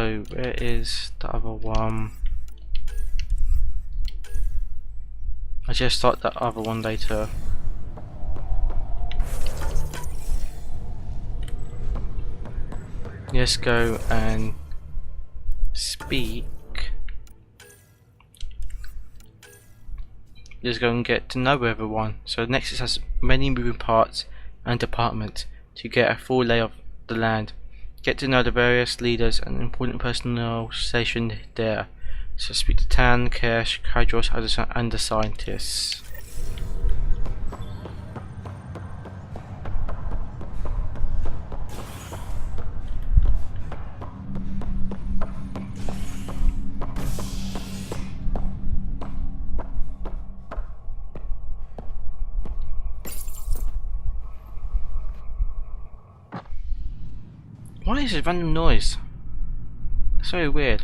So where is the other one? I just start that other one later. Let's go and speak. Let's go and get to know everyone. So Nexus has many moving parts and departments to get a full lay of the land. Get to know the various leaders and important personnel stationed there. So speak to Tan, Cash, Kydros, and the scientists. Why is it random noise? It's very weird.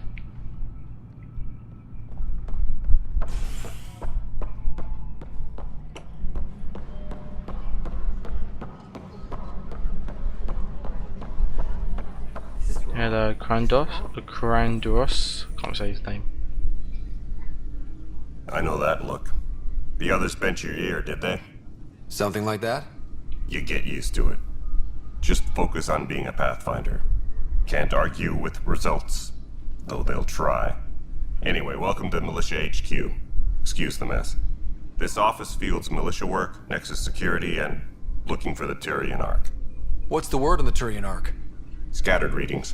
Hello, Crandos. Can't say his name. I know that look. The others bent your ear, did they? Something like that? You get used to it. Just focus on being a Pathfinder. Can't argue with results, though they'll try. Anyway, welcome to Militia HQ. Excuse the mess. This office fields militia work, Nexus security, and looking for the Turian Ark. What's the word on the Turian Ark? Scattered readings.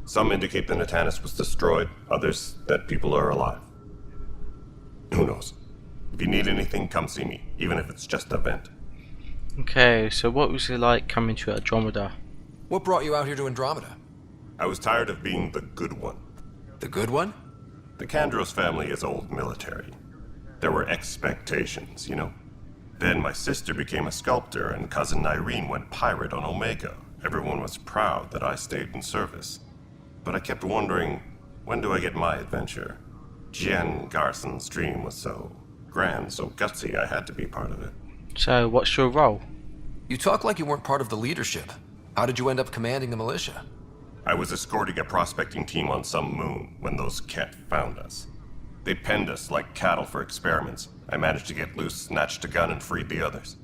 Some indicate the Natanus was destroyed, others that people are alive. Who knows? If you need anything, come see me, even if it's just a vent. Okay, so what was it like coming to Andromeda? What brought you out here to Andromeda? I was tired of being the good one. The good one? The Kandros family is old military. There were expectations, you know. Then my sister became a sculptor and cousin Irene went pirate on Omega. Everyone was proud that I stayed in service. But I kept wondering, when do I get my adventure? Jen Garson's dream was so grand, so gutsy, I had to be part of it. So what's your role? You talk like you weren't part of the leadership. How did you end up commanding the militia? I was escorting a prospecting team on some moon when those Ket found us. They penned us like cattle for experiments. I managed to get loose, snatched a gun, and freed the others.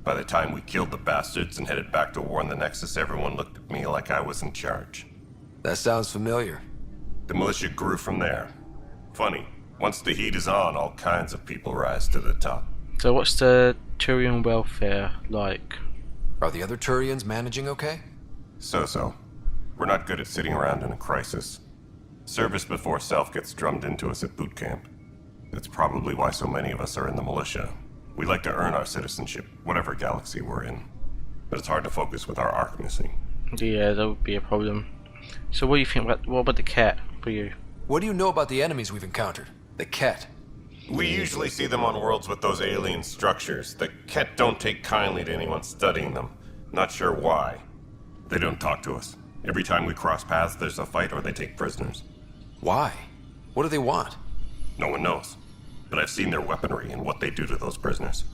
By the time we killed the bastards and headed back to warn the Nexus, everyone looked at me like I was in charge. That sounds familiar. The militia grew from there. Funny, once the heat is on, all kinds of people rise to the top. So what's the Turian welfare like? Are the other Turians managing okay? So-so. We're not good at sitting around in a crisis. Service before self gets drummed into us at boot camp. That's probably why so many of us are in the militia. We like to earn our citizenship, whatever galaxy we're in. But it's hard to focus with our arc missing. Yeah, that would be a problem. So what do you think about, what about the cat for you? What do you know about the enemies we've encountered? The Ket. We usually see them on worlds with those alien structures. The Ket don't take kindly to anyone studying them. Not sure why. They don't talk to us. Every time we cross paths, there's a fight or they take prisoners. Why? What do they want? No one knows. But I've seen their weaponry and what they do to those prisoners.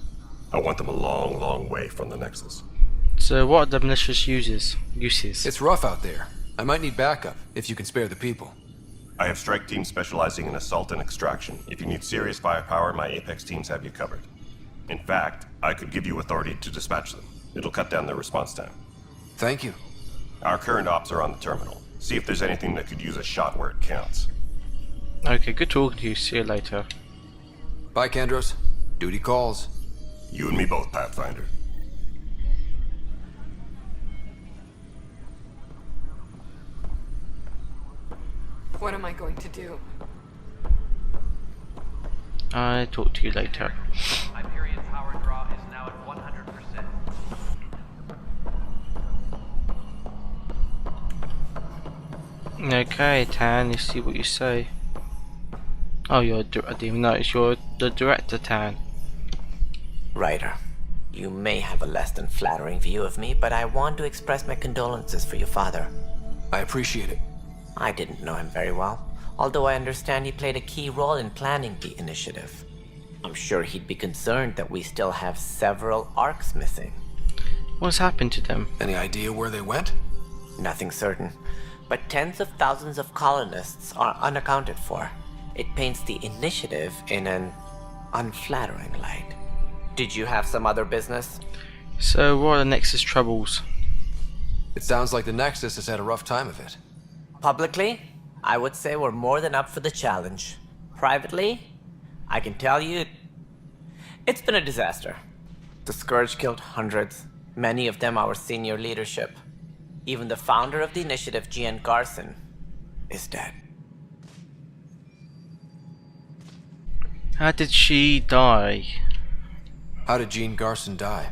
I want them a long, long way from the Nexus. So what are the malicious uses? It's rough out there. I might need backup, if you can spare the people. I have strike teams specializing in assault and extraction. If you need serious firepower, my Apex teams have you covered. In fact, I could give you authority to dispatch them. It'll cut down their response time. Thank you. Our current ops are on the terminal. See if there's anything that could use a shot where it counts. Okay, good talking to you. See you later. Bye, Kandros. Duty calls. You and me both, Pathfinder. What am I going to do? I talk to you later. Hyperion power draw is now at 100%. Okay, Tan, let's see what you say. Oh, I didn't even notice you're the director, Tan. Ryder, you may have a less than flattering view of me, but I want to express my condolences for your father. I appreciate it. I didn't know him very well, although I understand he played a key role in planning the initiative. I'm sure he'd be concerned that we still have several arcs missing. What's happened to them? Any idea where they went? Nothing certain, but tens of thousands of colonists are unaccounted for. It paints the initiative in an unflattering light. Did you have some other business? So what are the Nexus troubles? It sounds like the Nexus has had a rough time of it. Publicly, I would say we're more than up for the challenge. Privately, I can tell you, it's been a disaster. The Scourge killed hundreds, many of them our senior leadership. Even the founder of the initiative, Jean Garson, is dead. How did she die? How did Jean Garson die?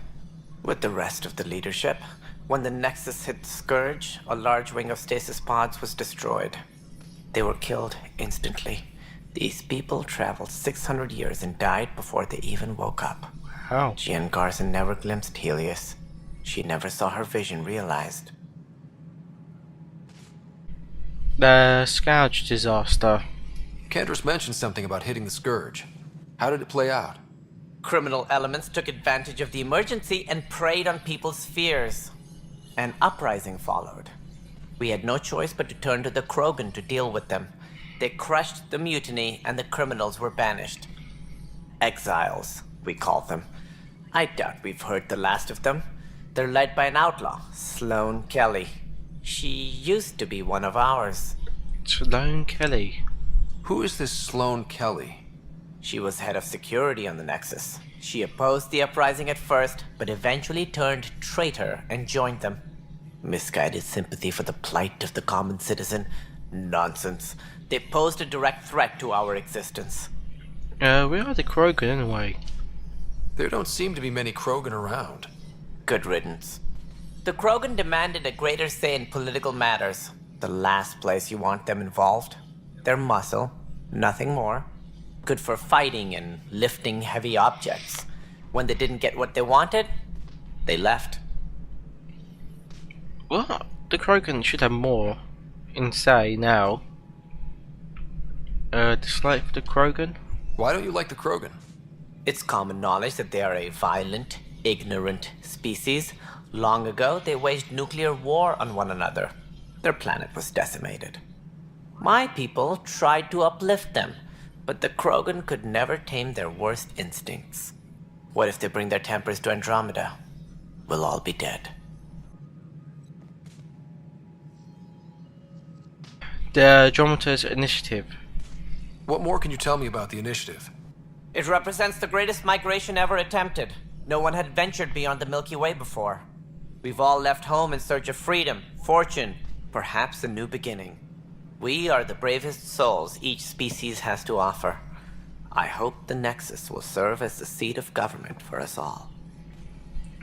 With the rest of the leadership, when the Nexus hit the Scourge, a large wing of stasis pods was destroyed. They were killed instantly. These people traveled 600 years and died before they even woke up. How? Jean Garson never glimpsed Helios. She never saw her vision realized. The Scourge disaster. Kandros mentioned something about hitting the Scourge. How did it play out? Criminal elements took advantage of the emergency and preyed on people's fears. An uprising followed. We had no choice but to turn to the Krogan to deal with them. They crushed the mutiny and the criminals were banished. Exiles, we call them. I doubt we've heard the last of them. They're led by an outlaw, Sloane Kelly. She used to be one of ours. Sloane Kelly. Who is this Sloane Kelly? She was head of security on the Nexus. She opposed the uprising at first, but eventually turned traitor and joined them. Misguided sympathy for the plight of the common citizen? Nonsense. They posed a direct threat to our existence. Where are the Krogan anyway? There don't seem to be many Krogan around. Good riddance. The Krogan demanded a greater say in political matters. The last place you want them involved. Their muscle, nothing more. Good for fighting and lifting heavy objects. When they didn't get what they wanted, they left. What? The Krogan should have more in say now. Dislike for the Krogan? Why don't you like the Krogan? It's common knowledge that they are a violent, ignorant species. Long ago, they waged nuclear war on one another. Their planet was decimated. My people tried to uplift them, but the Krogan could never tame their worst instincts. What if they bring their tempers to Andromeda? We'll all be dead. The Andromeda's initiative. What more can you tell me about the initiative? It represents the greatest migration ever attempted. No one had ventured beyond the Milky Way before. We've all left home in search of freedom, fortune, perhaps a new beginning. We are the bravest souls each species has to offer. I hope the Nexus will serve as the seat of government for us all.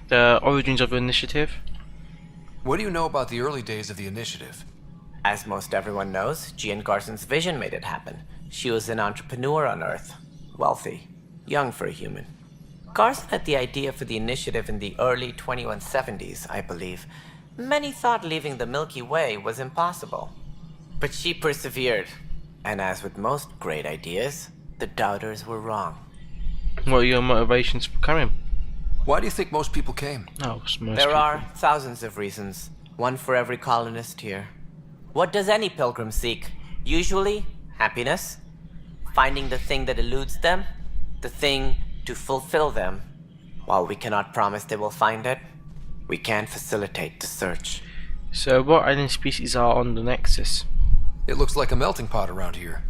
The origins of the initiative. What do you know about the early days of the initiative? As most everyone knows, Jean Garson's vision made it happen. She was an entrepreneur on Earth. Wealthy. Young for a human. Garson had the idea for the initiative in the early 2170s, I believe. Many thought leaving the Milky Way was impossible. But she persevered. And as with most great ideas, the doubters were wrong. What are your motivations for coming? Why do you think most people came? Oh, it's most There people. are thousands of reasons, one for every colonist here. What does any pilgrim seek? Usually, happiness. Finding the thing that eludes them, the thing to fulfill them. While we cannot promise they will find it, we can facilitate the search. So what alien species are on the Nexus? It looks like a melting pot around here.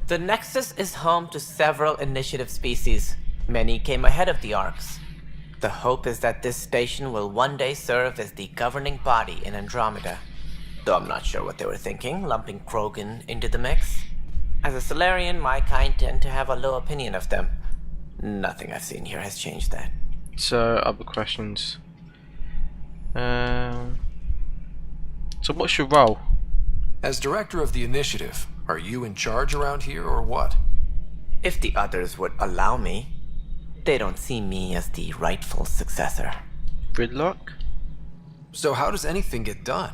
The Nexus is home to several initiative species. Many came ahead of the Arks. The hope is that this station will one day serve as the governing body in Andromeda. Though I'm not sure what they were thinking, lumping Krogan into the mix. As a Solarian, my kind tend to have a low opinion of them. Nothing I've seen here has changed that. So other questions. So what's your role? As director of the initiative, are you in charge around here or what? If the others would allow me, they don't see me as the rightful successor. Gridlock? So how does anything get done?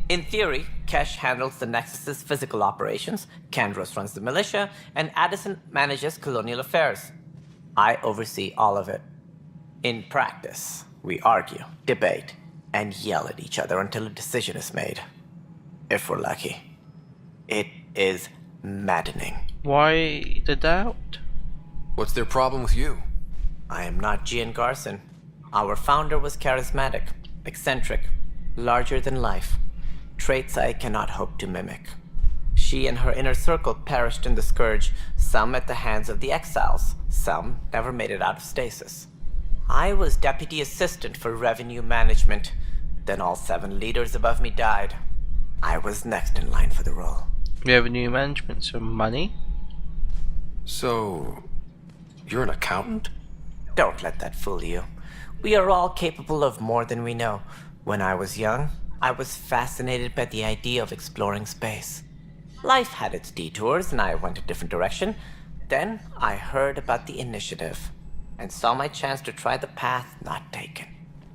In theory, Kesh handles the Nexus's physical operations, Kandros runs the militia, and Addison manages colonial affairs. I oversee all of it. In practice, we argue, debate, and yell at each other until a decision is made. if we're lucky. It is maddening. Why the doubt? What's their problem with you? I am not Gian Garson. Our founder was charismatic, eccentric, larger than life. Traits I cannot hope to mimic. She and her inner circle perished in the Scourge, some at the hands of the Exiles, some never made it out of stasis. I was deputy assistant for revenue management. Then all 7 leaders above me died. I was next in line for the role. Revenue management, so money? So, you're an accountant? Don't let that fool you. We are all capable of more than we know. When I was young, I was fascinated by the idea of exploring space. Life had its detours and I went a different direction. Then I heard about the initiative and saw my chance to try the path not taken.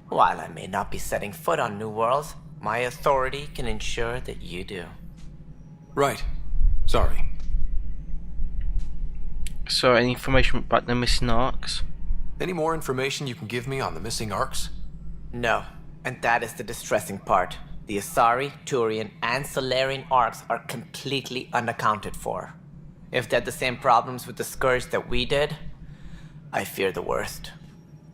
While I may not be setting foot on new worlds, my authority can ensure that you do. Right. Sorry. So, any information about the missing arcs? Any more information you can give me on the missing arcs? No, and that is the distressing part. The Asari, Turian, and Solarian arcs are completely unaccounted for. If they had the same problems with the Scourge that we did, I fear the worst.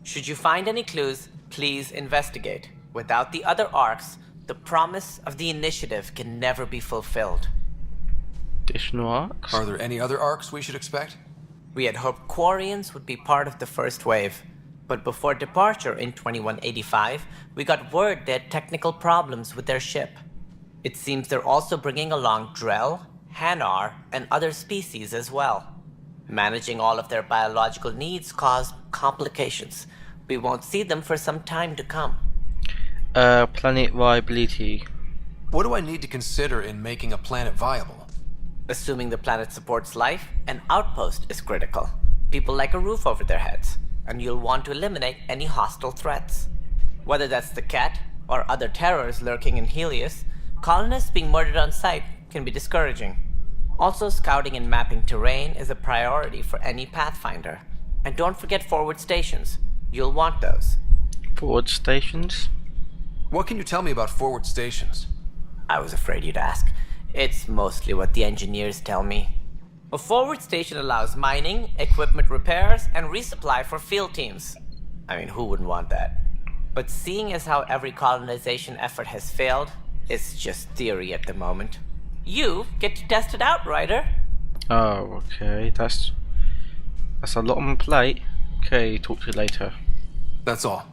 Should you find any clues, please investigate. Without the other arcs, the promise of the initiative can never be fulfilled. Additional arcs? Are there any other arcs we should expect? We had hoped Quarians would be part of the first wave, but before departure in 2185, we got word they had technical problems with their ship. It seems they're also bringing along Drell, Hanar, and other species as well. Managing all of their biological needs caused complications. We won't see them for some time to come. Planet viability. What do I need to consider in making a planet viable? Assuming the planet supports life, an outpost is critical. People like a roof over their heads, and you'll want to eliminate any hostile threats. Whether that's the cat or other terrors lurking in Helios, colonists being murdered on sight can be discouraging. Also, scouting and mapping terrain is a priority for any Pathfinder. And don't forget forward stations. You'll want those. Forward stations? What can you tell me about forward stations? I was afraid you'd ask. It's mostly what the engineers tell me. A forward station allows mining, equipment repairs, and resupply for field teams. I mean, who wouldn't want that? But seeing as how every colonization effort has failed, it's just theory at the moment. You get to test it out, Ryder. Oh, okay. That's a lot on my plate. Okay, talk to you later. That's all.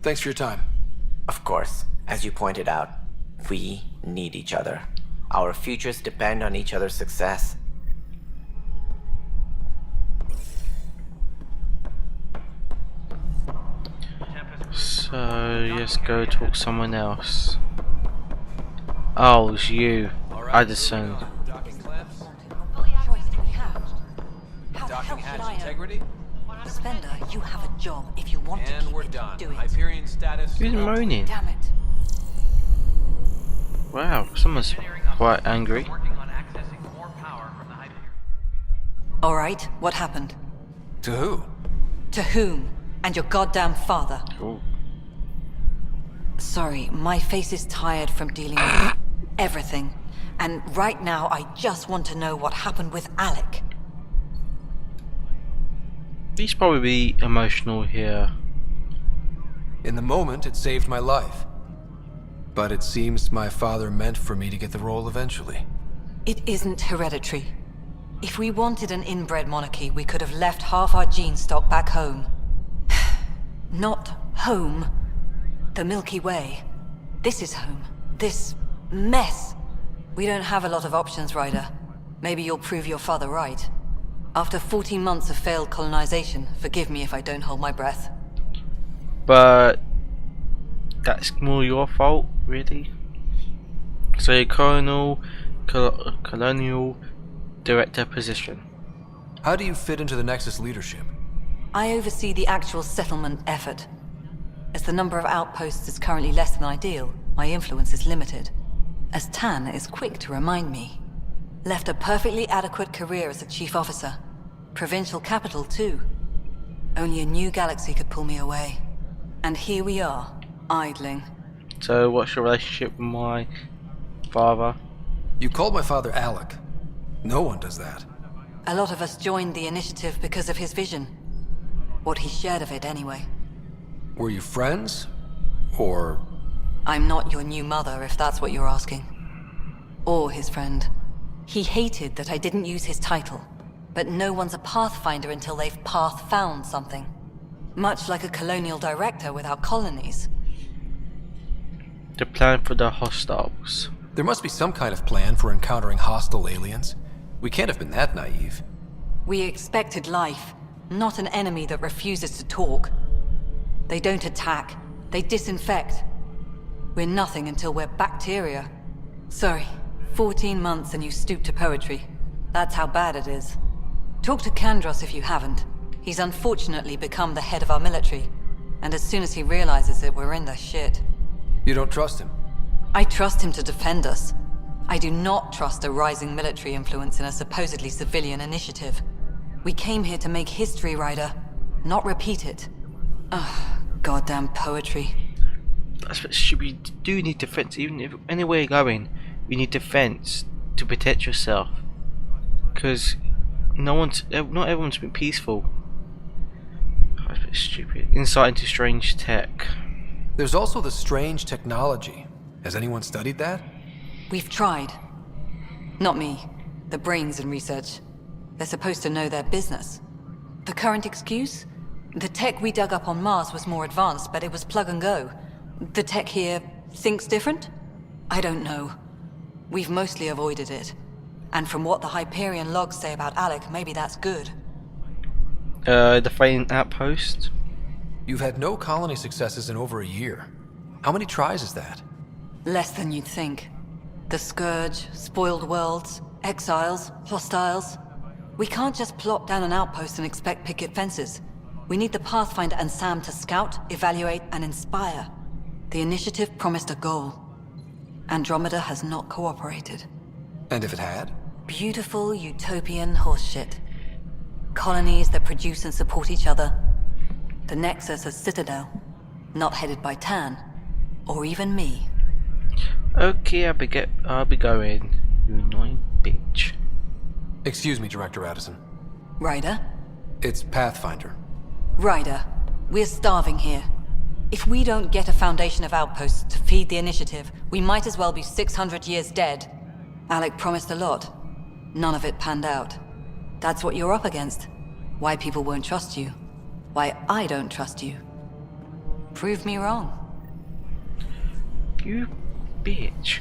Thanks for your time. Of course, as you pointed out, we need each other. Our futures depend on each other's success. So, let's go talk to someone else. Oh, it's you, Addison. Docking clamps, How the hell docking hatch should I know? integrity, Spender, you have a job. If you want to and keep we're it, done. do it. Hyperion status. Who's moaning? Damn it. Wow, someone's quite angry. Working on accessing more power from the Hyperion. All right, what happened? To who? To whom? And your goddamn father. Cool. Sorry, my face is tired from dealing with everything. And right now, I just want to know what happened with Alec. He's probably emotional here. In the moment, it saved my life. But it seems my father meant for me to get the role eventually. It isn't hereditary. If we wanted an inbred monarchy, we could have left half our gene stock back home. Not home. The Milky Way. This is home. This mess. We don't have a lot of options, Ryder. Maybe you'll prove your father right. After 14 months of failed colonization, forgive me if I don't hold my breath. But that's more your fault, really. So, colonial director position. How do you fit into the Nexus leadership? I oversee the actual settlement effort. As the number of outposts is currently less than ideal, my influence is limited. As Tan is quick to remind me. Left a perfectly adequate career as a chief officer. Provincial capital, too. Only a new galaxy could pull me away. And here we are, idling. So, what's your relationship with my father? You called my father Alec. No one does that. A lot of us joined the initiative because of his vision. What he shared of it, anyway. Were you friends? Or... I'm not your new mother, if that's what you're asking. Or his friend. He hated that I didn't use his title. But no one's a pathfinder until they've path-found something. Much like a colonial director without colonies. The plan for the hostiles. there must be some kind of plan for encountering hostile aliens. We can't have been that naive. We expected life, not an enemy that refuses to talk. They don't attack, they disinfect. We're nothing until we're bacteria. Sorry, 14 months and you stoop to poetry. That's how bad it is. Talk to Kandros if you haven't. He's unfortunately become the head of our military. And as soon as he realizes it, we're in the shit. You don't trust him? I trust him to defend us. I do not trust a rising military influence in a supposedly civilian initiative. We came here to make history, Ryder, not repeat it. Ugh, goddamn poetry. That's what should we do. Need defense. Even if anywhere you're going, you need defense to protect yourself. Because not everyone's been peaceful. That's a bit stupid. Insight into strange tech. There's also the strange technology. Has anyone studied that? We've tried. Not me. The brains in research. They're supposed to know their business. The current excuse? The tech we dug up on Mars was more advanced, but it was plug and go. The tech here thinks different? I don't know. We've mostly avoided it. And from what the Hyperion logs say about Alec, maybe that's good. The faint outpost? You've had no colony successes in over a year. How many tries is that? Less than you'd think. The Scourge, spoiled worlds, exiles, hostiles. We can't just plop down an outpost and expect picket fences. We need the Pathfinder and Sam to scout, evaluate, and inspire. The initiative promised a goal. Andromeda has not cooperated. And if it had? Beautiful utopian horseshit. Colonies that produce and support each other. The Nexus a citadel, not headed by Tan, or even me. Okay, I'll be going. You annoying bitch. Excuse me, Director Addison. Ryder? It's Pathfinder. Ryder, we're starving here. If we don't get a foundation of outposts to feed the initiative, we might as well be 600 years dead. Alec promised a lot. None of it panned out. That's what you're up against. Why people won't trust you. Why I don't trust you. Prove me wrong. You bitch.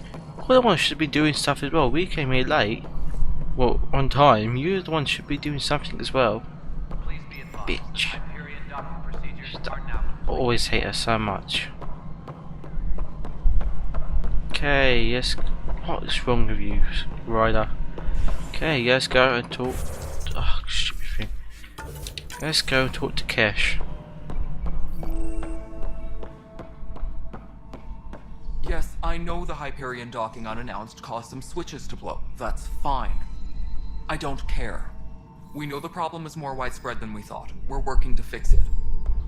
We're the ones should be doing stuff as well. We came here late. Well, on time. You're the one should be doing something as well. Please be advised. Bitch. Hyperion docking procedures are now I always hate her so much. Okay, yes. What is wrong with you, Ryder? Okay, let's go and talk. Oh, stupid thing. Let's go and talk to Kesh. Yes, I know the Hyperion docking unannounced caused some switches to blow. That's fine. I don't care. We know the problem is more widespread than we thought. We're working to fix it.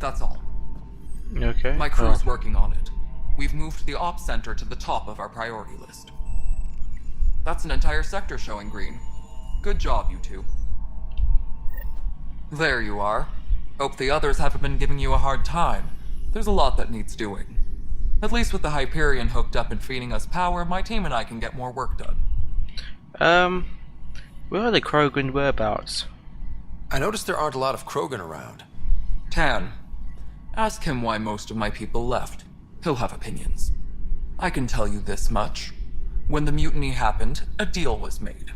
That's all. Okay. My crew's working on it. We've moved the ops center to the top of our priority list. That's an entire sector showing green. Good job, you two. There you are. Hope the others haven't been giving you a hard time. There's a lot that needs doing. At least with the Hyperion hooked up and feeding us power, my team and I can get more work done. Where are the Krogan whereabouts? I noticed there aren't a lot of Krogan around. Tan, ask him why most of my people left. He'll have opinions. I can tell you this much. When the mutiny happened, a deal was made.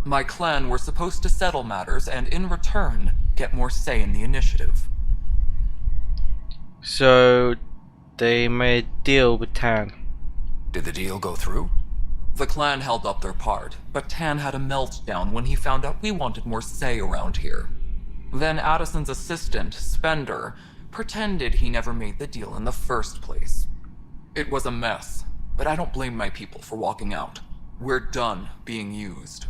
My clan were supposed to settle matters and, in return, get more say in the initiative. So they made a deal with Tan. Did the deal go through? The clan held up their part, but Tan had a meltdown when he found out we wanted more say around here. Then Addison's assistant, Spender, pretended he never made the deal in the first place. It was a mess, but I don't blame my people for walking out. We're done being used.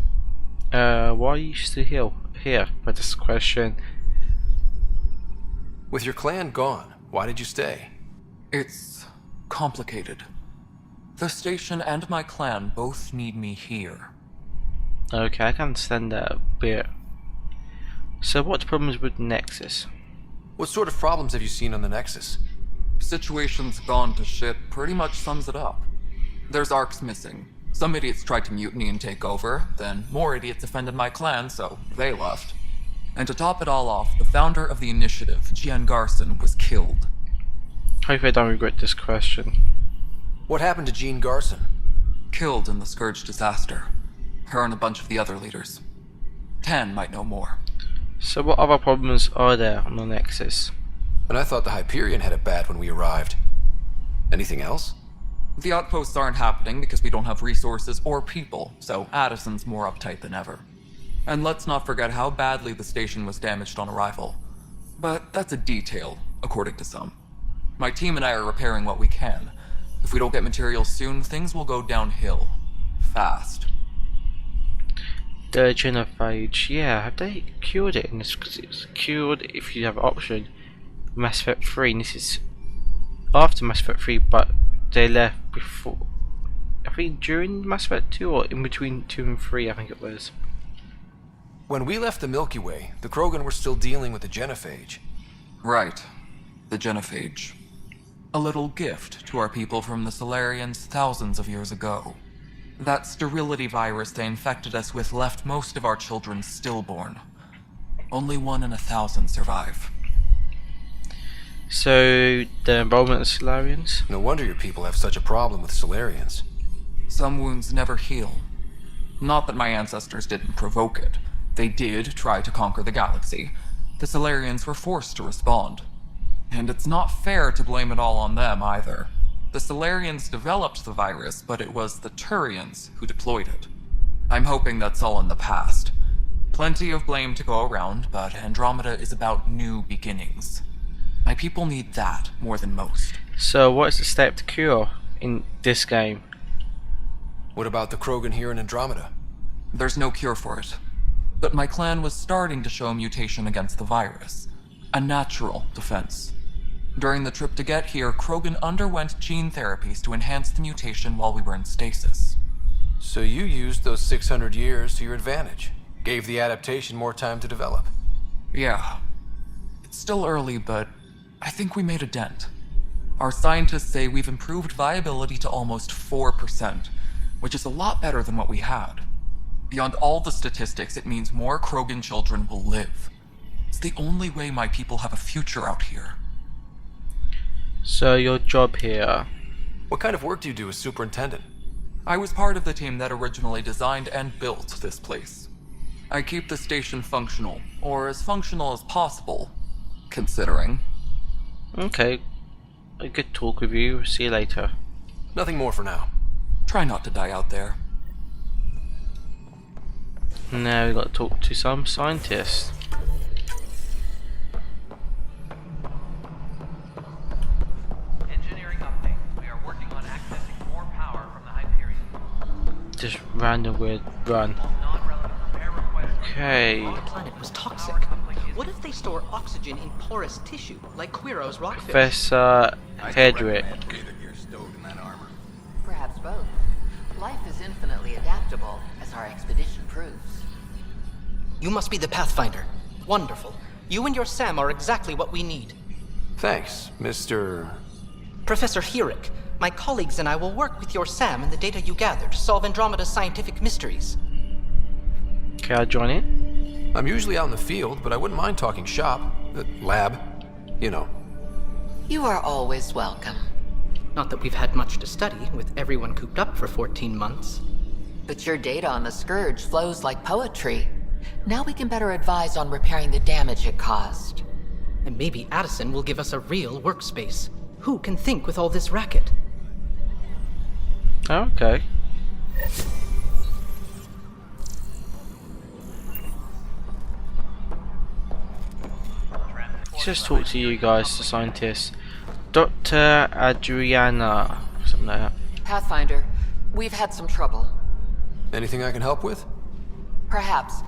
Why are you still here for this question? With your clan gone, why did you stay? It's complicated. The station and my clan both need me here. Okay, I can understand that a bit. So what's the problems with Nexus? What sort of problems have you seen on the Nexus? Situation's gone to shit pretty much sums it up. There's arcs missing. Some idiots tried to mutiny and take over, then more idiots offended my clan, so they left. And to top it all off, the founder of the initiative, Gian Garson, was killed. Hope I don't regret this question. What happened to Jean Garson? Killed in the Scourge disaster. Her and a bunch of the other leaders. Tan might know more. So what other problems are there on the Nexus? And I thought the Hyperion had it bad when we arrived. Anything else? The outposts aren't happening because we don't have resources or people, so Addison's more uptight than ever. And let's not forget how badly the station was damaged on arrival. But that's a detail, according to some. My team and I are repairing what we can. If we don't get materials soon, things will go downhill. Fast. The genophage, yeah, have they cured it in this? Because it's cured if you have an option. Mass Effect 3, and this is after Mass Effect 3, but they left before, I think during Mass Effect 2 or in between 2 and 3, I think it was. When we left the Milky Way, the Krogan were still dealing with the genophage. Right. The genophage. A little gift to our people from the Solarians thousands of years ago. That sterility virus they infected us with left most of our children stillborn. Only 1 in 1,000 survive. So, the involvement of Solarians? No wonder your people have such a problem with Solarians. Some wounds never heal. Not that my ancestors didn't provoke it. They did try to conquer the galaxy. The Solarians were forced to respond. And it's not fair to blame it all on them either. The Solarians developed the virus, but it was the Turians who deployed it. I'm hoping that's all in the past. Plenty of blame to go around, but Andromeda is about new beginnings. My people need that more than most. So what is the state of the cure in this game? What about the Krogan here in Andromeda? There's no cure for it. But my clan was starting to show a mutation against the virus. A natural defense. During the trip to get here, Krogan underwent gene therapies to enhance the mutation while we were in stasis. So you used those 600 years to your advantage. Gave the adaptation more time to develop. Yeah. It's still early, but I think we made a dent. Our scientists say we've improved viability to almost 4%, which is a lot better than what we had. Beyond all the statistics, it means more Krogan children will live. It's the only way my people have a future out here. So your job here? What kind of work do you do as superintendent? I was part of the team that originally designed and built this place. I keep the station functional, or as functional as possible, considering. Okay, a good talk with you. See you later. Nothing more for now. Try not to die out there. Now we got to talk to some scientists. Engineering update. We are working on accessing more power from the Hyperion. Just random weird run. Non-relevant repair requests. Okay. The planet was toxic. What if they store oxygen in porous tissue, like Quiro's rockfish? Professor Hedrick. Perhaps both. Life is infinitely adaptable, as our expedition proves. You must be the Pathfinder. Wonderful. You and your Sam are exactly what we need. Thanks, Mr. Professor Herrick, my colleagues and I will work with your Sam and the data you gather to solve Andromeda's scientific mysteries. Can I join in? I'm usually out in the field, but I wouldn't mind talking shop. Lab. You know. You are always welcome. Not that we've had much to study, with everyone cooped up for 14 months. But your data on the Scourge flows like poetry. Now we can better advise on repairing the damage it caused. And maybe Addison will give us a real workspace. Who can think with all this racket? Okay. Let's just talk to you guys, the scientists. Dr. Adriana, something like that. Pathfinder, we've had some trouble. Anything I can help with? Perhaps.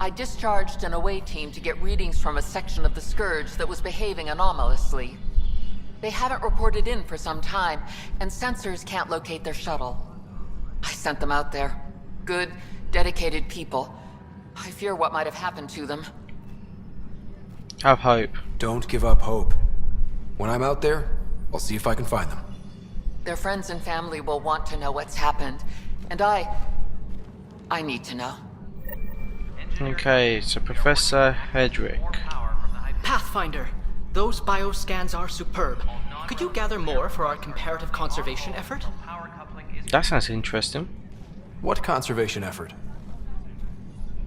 I discharged an away team to get readings from a section of the Scourge that was behaving anomalously. They haven't reported in for some time, and sensors can't locate their shuttle. I sent them out there. Good, dedicated people. I fear what might have happened to them. Have hope. Don't give up hope. When I'm out there, I'll see if I can find them. Their friends and family will want to know what's happened, and I need to know. Okay, so Professor Hedrick. Pathfinder, those bioscans are superb. Could you gather more for our comparative conservation effort? That sounds interesting. What conservation effort?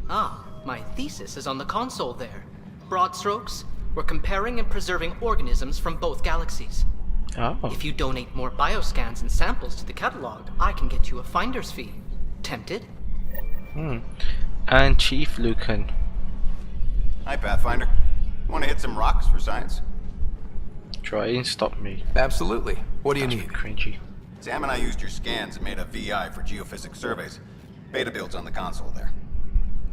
Ah, my thesis is on the console there. Broad strokes, we're comparing and preserving organisms from both galaxies. Oh. If you donate more bioscans and samples to the catalog, I can get you a finder's fee. Tempted? And Chief Lucan. Hi, Pathfinder. Want to hit some rocks for science? Try and stop me. Absolutely. What do you need? Cringy. Sam and I used your scans and made a VI for geophysics surveys. Beta builds on the console there.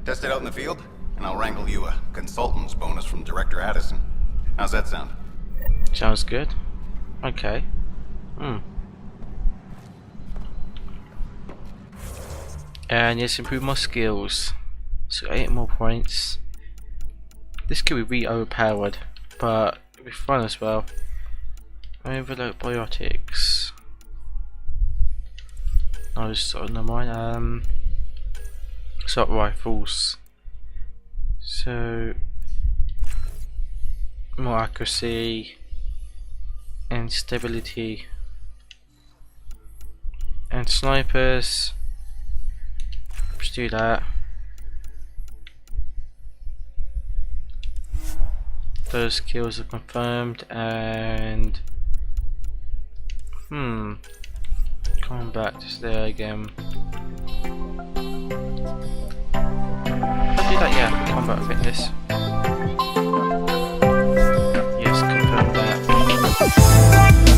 Test it out in the field, and I'll wrangle you a consultant's bonus from Director Addison. How's that sound? Sounds good. Okay. And yes, improve my skills. So 8 more points. This could be really overpowered, but it'll be fun as well. Overload biotics. No, never mind. Assault rifles. So more accuracy and stability. And snipers. Let's do that. Those skills are confirmed, and combat is there again. I'll do that, yeah, combat fitness. Yes, confirm that.